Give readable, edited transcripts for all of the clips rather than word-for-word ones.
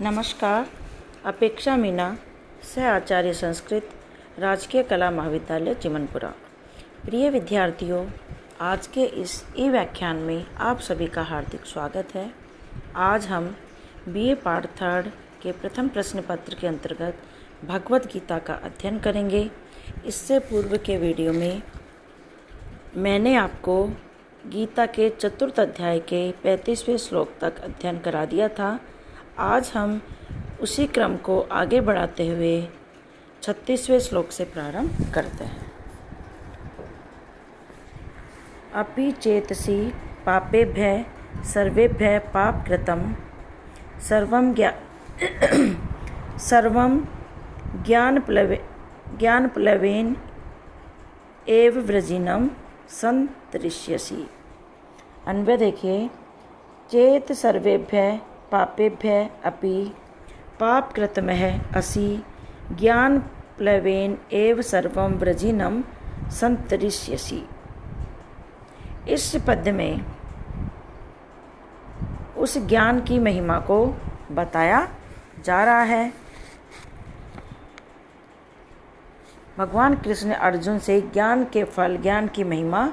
नमस्कार। अपेक्षा मीना, सह आचार्य संस्कृत, राजकीय कला महाविद्यालय चिमनपुरा। प्रिय विद्यार्थियों, आज के इस ई व्याख्यान में आप सभी का हार्दिक स्वागत है। आज हम बीए पार्ट 3 के प्रथम प्रश्न पत्र के अंतर्गत भगवत गीता का अध्ययन करेंगे। इससे पूर्व के वीडियो में मैंने आपको गीता के चतुर्थ अध्याय के 35वें श्लोक तक अध्ययन करा दिया था। आज हम उसी क्रम को आगे बढ़ाते हुए 36वें श्लोक से प्रारंभ करते हैं। अपि चेतसि पापेभ्यः सर्वेभ्यः पापकृतं सर्वं ज्ञानप्लवेन एव वृजिनं संतरिष्यसि। अन्वय देखिए, चेत सर्वेभ्यः पापेभ्यः अपि पापकृतमः असि ज्ञानप्लवेन एव सर्वं वृजिनं संतरिष्यसि। इस पद्य में उस ज्ञान की महिमा को बताया जा रहा है। भगवान कृष्ण ने अर्जुन से ज्ञान के फल, ज्ञान की महिमा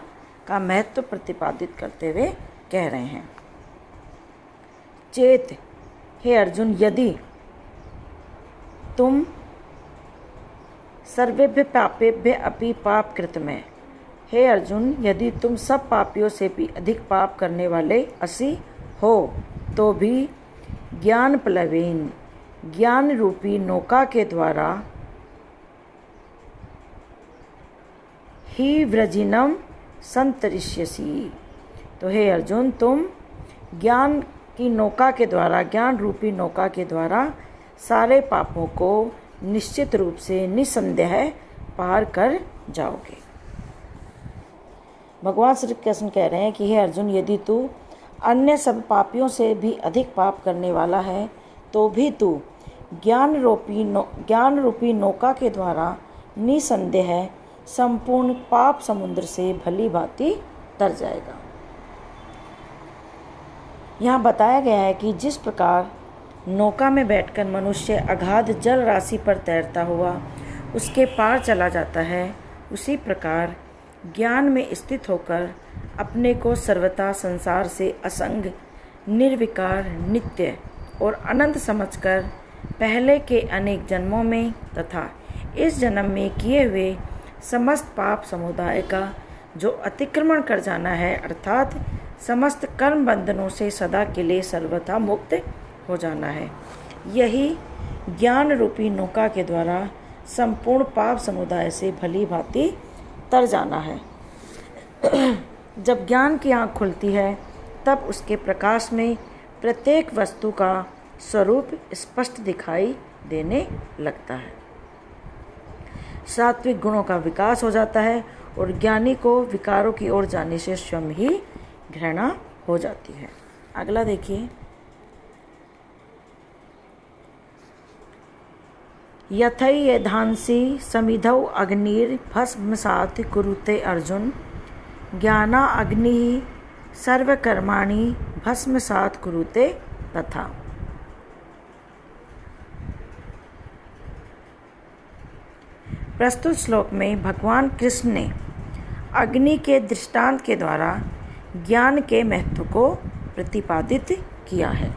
का महत्व प्रतिपादित करते हुए कह रहे हैं। चेत, हे अर्जुन, यदि तुम सर्वेभ्य पापेभ्य अपि पाप कृतमः, हे अर्जुन, यदि तुम सब पापियों से भी अधिक पाप करने वाले असि हो, तो भी ज्ञान प्लवेन, ज्ञान रूपी नौका के द्वारा ही व्रजिनम संतरिष्यसि। तो हे अर्जुन, तुम ज्ञान की नौका के द्वारा, ज्ञान रूपी नौका के द्वारा सारे पापों को निश्चित रूप से निसंदेह पार कर जाओगे। भगवान श्री कृष्ण कह रहे हैं कि हे अर्जुन, यदि तू अन्य सब पापियों से भी अधिक पाप करने वाला है, तो भी तू ज्ञान रूपी नौका के द्वारा निसंदेह संपूर्ण पाप समुद्र से भली भांति तर जाएगा। यहाँ बताया गया है कि जिस प्रकार नौका में बैठकर मनुष्य अगाध जल राशि पर तैरता हुआ उसके पार चला जाता है, उसी प्रकार ज्ञान में स्थित होकर अपने को सर्वथा संसार से असंग, निर्विकार, नित्य और अनंत समझकर पहले के अनेक जन्मों में तथा इस जन्म में किए हुए समस्त पाप समुदाय का जो अतिक्रमण कर जाना है, अर्थात समस्त कर्म बंधनों से सदा के लिए सर्वथा मुक्त हो जाना है, यही ज्ञान रूपी नौका के द्वारा संपूर्ण पाप समुदाय से भली भांति तर जाना है। जब ज्ञान की आँख खुलती है, तब उसके प्रकाश में प्रत्येक वस्तु का स्वरूप स्पष्ट दिखाई देने लगता है। सात्विक गुणों का विकास हो जाता है और ज्ञानी को विकारों की ओर जाने से स्वयं ही घृणा हो जाती है। अगला देखिए, यथैधांसि समिधौ अग्निर्भस्मसात् कुरुते अर्जुन, ज्ञाना अग्नि सर्वकर्माणि भस्मसात् कुरुते तथा। प्रस्तुत श्लोक में भगवान कृष्ण ने अग्नि के दृष्टांत के द्वारा ज्ञान के महत्व को प्रतिपादित किया है।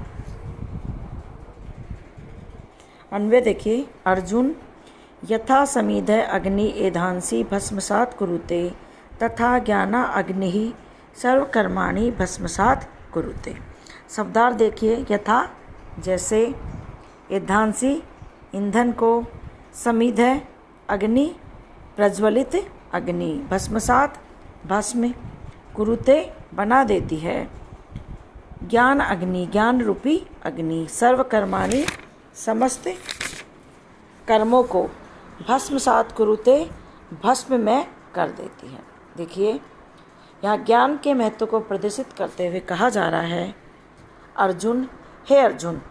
अन्वय देखिए, अर्जुन, यथा समिधः अग्नि एधांसि भस्मसात् कुरुते तथा ज्ञाना अग्नि सर्वकर्माणि भस्मसात् कुरुते। शब्दार्थ देखिए, यथा जैसे, एधांसि ईंधन को, समिधः अग्नि प्रज्वलित अग्नि, भस्मसात् भस्म, कुरुते बना देती है, ज्ञान अग्नि ज्ञान रूपी अग्नि, सर्वकर्माणि समस्त कर्मों को, भस्मसात् कुरुते भस्म में कर देती है। देखिए, यहाँ ज्ञान के महत्व को प्रदर्शित करते हुए कहा जा रहा है, अर्जुन, हे अर्जुन,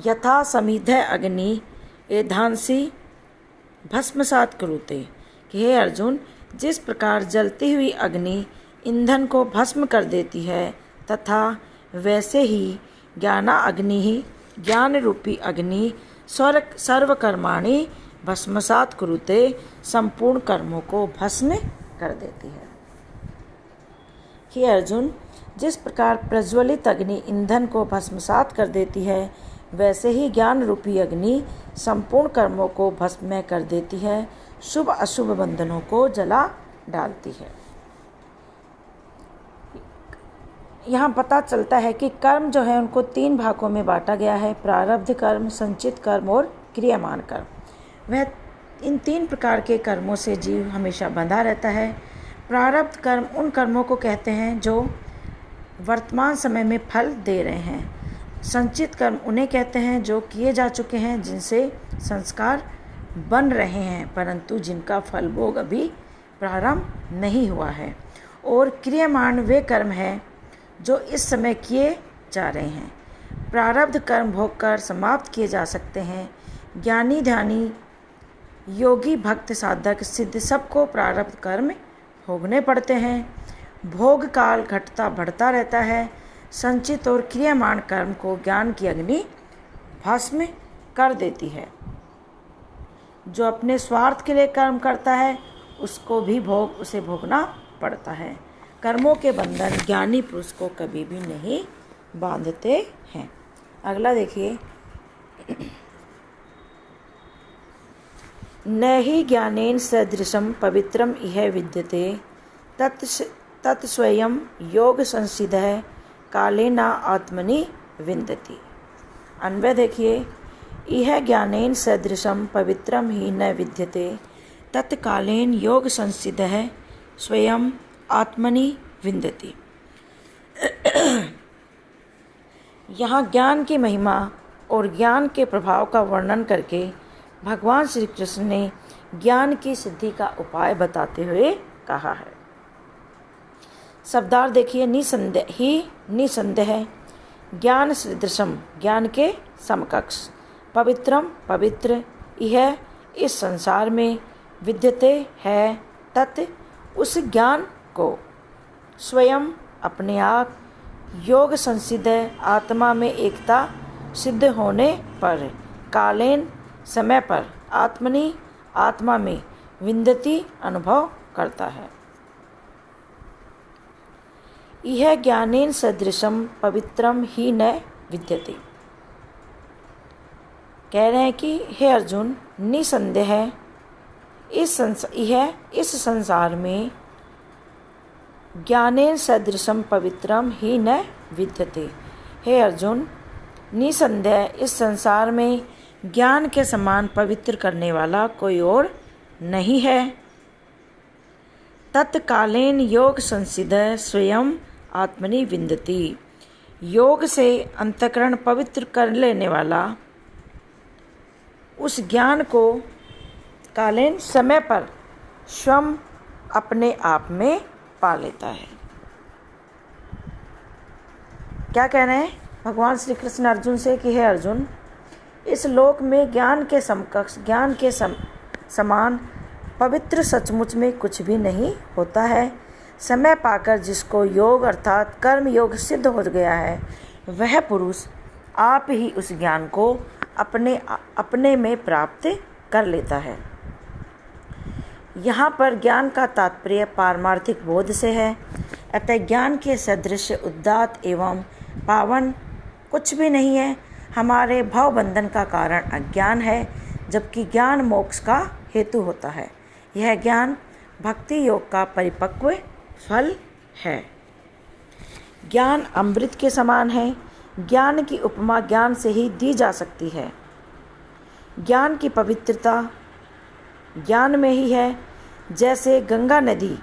यथा समिधः अग्नि एधांसि भस्मसात् कुरुते, कि हे अर्जुन, जिस प्रकार जलती हुई अग्नि ईंधन को भस्म कर देती है, तथा वैसे ही ज्ञाना अग्नि ही ज्ञान रूपी अग्नि सर्वकर्माणि भस्मसात कुरुते, संपूर्ण कर्मों को भस्म कर देती है। हे अर्जुन, जिस प्रकार प्रज्वलित अग्नि ईंधन को भस्मसात कर देती है, वैसे ही ज्ञान रूपी अग्नि संपूर्ण कर्मों को भस्म कर देती है, शुभ अशुभ बंधनों को जला डालती है। यहाँ पता चलता है कि कर्म जो है उनको 3 भागों में बांटा गया है, प्रारब्ध कर्म, संचित कर्म और क्रियामान कर्म। वह इन 3 प्रकार के कर्मों से जीव हमेशा बंधा रहता है। प्रारब्ध कर्म उन कर्मों को कहते हैं जो वर्तमान समय में फल दे रहे हैं। संचित कर्म उन्हें कहते हैं जो किए जा चुके हैं, जिनसे संस्कार बन रहे हैं परंतु जिनका फल भोग अभी प्रारंभ नहीं हुआ है। और क्रियामान वे कर्म हैं जो इस समय किए जा रहे हैं। प्रारब्ध कर्म भोग कर समाप्त किए जा सकते हैं। ज्ञानी, ध्यानी, योगी, भक्त, साधक, सिद्ध सबको प्रारब्ध कर्म भोगने पड़ते हैं। भोग काल घटता बढ़ता रहता है। संचित और क्रियामान कर्म को ज्ञान की अग्नि भस्म कर देती है। जो अपने स्वार्थ के लिए कर्म करता है उसको भी उसे भोगना पड़ता है। कर्मों के बंधन ज्ञानी पुरुष को कभी भी नहीं बांधते हैं। अगला देखिए, न हि ज्ञानेन सदृशं पवित्रम इह विद्यते तत् स्वयं योग संसिद्धः कालेन आत्मनि विन्दति। अन्वय देखिए, इह ज्ञानेन सदृशं पवित्रम ही न विद्यते तत्कालेन योग संसिद्धः स्वयं आत्मनि विन्दति। यहाँ ज्ञान की महिमा और ज्ञान के प्रभाव का वर्णन करके भगवान श्री कृष्ण ने ज्ञान की सिद्धि का उपाय बताते हुए कहा है। शब्दार्थ देखिए, निसंदेह, ज्ञान सदृशम, ज्ञान के समकक्ष, पवित्रम, पवित्र, यह इस संसार में, विद्यते है, तत् उस ज्ञान को, स्वयं अपने आप, योग संसिद्ध आत्मा में एकता सिद्ध होने पर, कालेन समय पर, आत्मनि आत्मा में, विन्दति अनुभव करता है। यह ज्ञानेन सदृशम पवित्रम ही न विद्यते। कह रहे हैं कि हे अर्जुन, निसंदेह इस संसार में ज्ञानेन सदृशम पवित्रम ही न विद्यते। हे अर्जुन, निसंदेह इस संसार में ज्ञान के समान पवित्र करने वाला कोई और नहीं है। तत्कालीन योग संसिद्ध स्वयं आत्मनि विन्दति। योग से अंतःकरण पवित्र कर लेने वाला उस ज्ञान को कालीन समय पर स्वयं अपने आप में पा लेता है। क्या कह रहे हैं भगवान श्री कृष्ण अर्जुन से कि हे अर्जुन, इस लोक में ज्ञान के समकक्ष, ज्ञान के समान पवित्र सचमुच में कुछ भी नहीं होता है। समय पाकर जिसको योग अर्थात कर्म योग सिद्ध हो गया है, वह पुरुष आप ही उस ज्ञान को अपने में प्राप्त कर लेता है। यहाँ पर ज्ञान का तात्पर्य पारमार्थिक बोध से है। अतः ज्ञान के सदृश उदात्त एवं पावन कुछ भी नहीं है। हमारे भव बंधन का कारण अज्ञान है, जबकि ज्ञान मोक्ष का हेतु होता है। यह ज्ञान भक्ति योग का परिपक्व फल है। ज्ञान अमृत के समान है। ज्ञान की उपमा ज्ञान से ही दी जा सकती है। ज्ञान की पवित्रता ज्ञान में ही है। जैसे गंगा नदी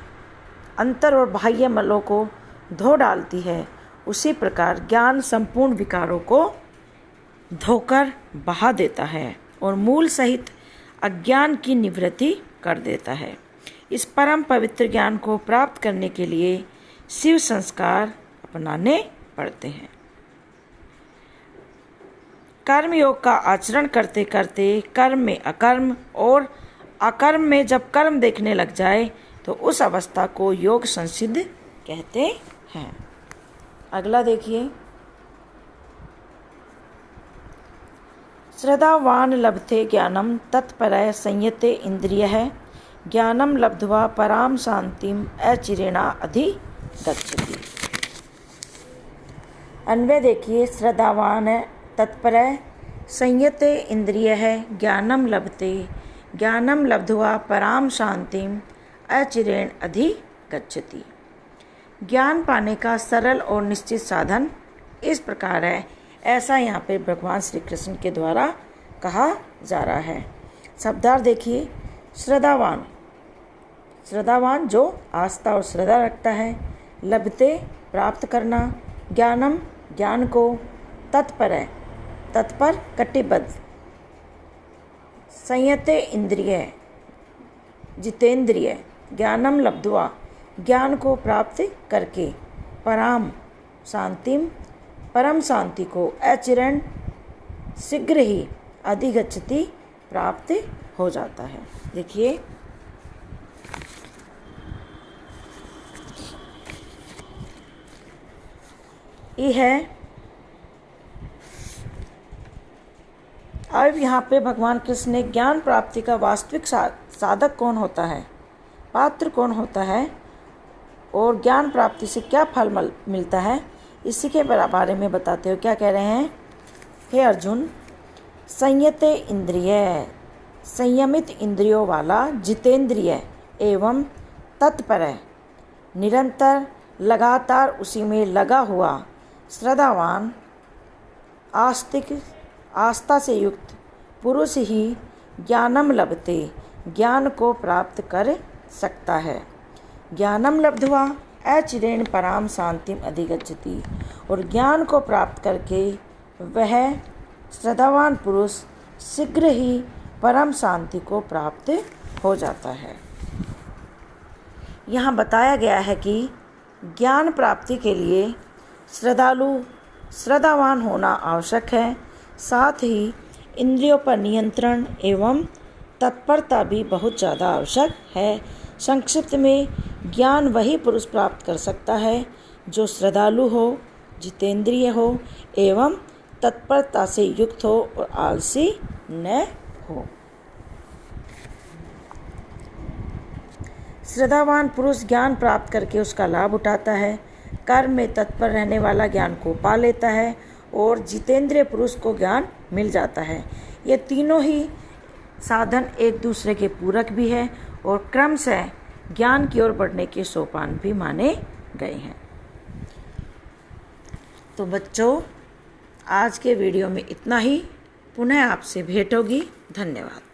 अंतर और बाह्य मलों को धो डालती है, उसी प्रकार ज्ञान संपूर्ण विकारों को धोकर बहा देता है और मूल सहित अज्ञान की निवृत्ति कर देता है। इस परम पवित्र ज्ञान को प्राप्त करने के लिए शिव संस्कार अपनाने पड़ते हैं। कर्म योग का आचरण करते करते कर्म में अकर्म और अकर्म में जब कर्म देखने लग जाए तो उस अवस्था को योग संसिद्ध कहते हैं। अगला देखिए, श्रद्धावान लभते ज्ञानम तत्परः संयते इंद्रियः ज्ञानम लब्ध्वा पराम शांतिम अचिरेणा अधिगच्छति। अन्वय देखिए, श्रद्धावान है तत्परः संयते इंद्रियः ज्ञानम लभते ज्ञानम लब्ध्वा पराम शांतिम अचिरेण अधिगच्छति। ज्ञान पाने का सरल और निश्चित साधन इस प्रकार है, ऐसा यहाँ पे भगवान श्री कृष्ण के द्वारा कहा जा रहा है। शब्दार्थ देखिए, श्रद्धावान, श्रद्धावान जो आस्था और श्रद्धा रखता है, लभते प्राप्त करना, ज्ञानम ज्ञान को, तत्पर है तत्पर कटिबद्ध, संयते इंद्रिय जितेंद्रिय, ज्ञानम लब्ध्वा ज्ञान को प्राप्त करके, पराम शांतिम परम शांति को, अचिरेण शीघ्र ही, अधिगच्छति प्राप्त हो जाता है। देखिए ये है। अब यहाँ पे भगवान कृष्ण ने ज्ञान प्राप्ति का वास्तविक साधक कौन होता है, पात्र कौन होता है और ज्ञान प्राप्ति से क्या फल मिलता है, इसी के बारे में बताते हो। क्या कह रहे हैं, हे अर्जुन, संयते इंद्रिय, संयमित इंद्रियों वाला, जितेंद्रिय एवं तत्पर, निरंतर लगातार उसी में लगा हुआ, श्रद्धावान आस्तिक आस्था से युक्त पुरुष ही ज्ञानम लभते ज्ञान को प्राप्त कर सकता है। ज्ञानम लब्ध्वा अचिरेण पराम शांतिम अधिगच्छति, और ज्ञान को प्राप्त करके वह श्रद्धावान पुरुष शीघ्र ही परम शांति को प्राप्त हो जाता है। यहाँ बताया गया है कि ज्ञान प्राप्ति के लिए श्रद्धावान होना आवश्यक है, साथ ही इंद्रियों पर नियंत्रण एवं तत्परता भी बहुत ज़्यादा आवश्यक है। संक्षिप्त में, ज्ञान वही पुरुष प्राप्त कर सकता है जो श्रद्धालु हो, जितेंद्रिय हो एवं तत्परता से युक्त हो और आलसी न हो। श्रद्धावान पुरुष ज्ञान प्राप्त करके उसका लाभ उठाता है, कर्म में तत्पर रहने वाला ज्ञान को पा लेता है और जितेंद्रिय पुरुष को ज्ञान मिल जाता है। ये तीनों ही साधन एक दूसरे के पूरक भी है और क्रमशः ज्ञान की ओर बढ़ने के सोपान भी माने गए हैं। तो बच्चों, आज के वीडियो में इतना ही। पुनः आपसे भेंट होगी। धन्यवाद।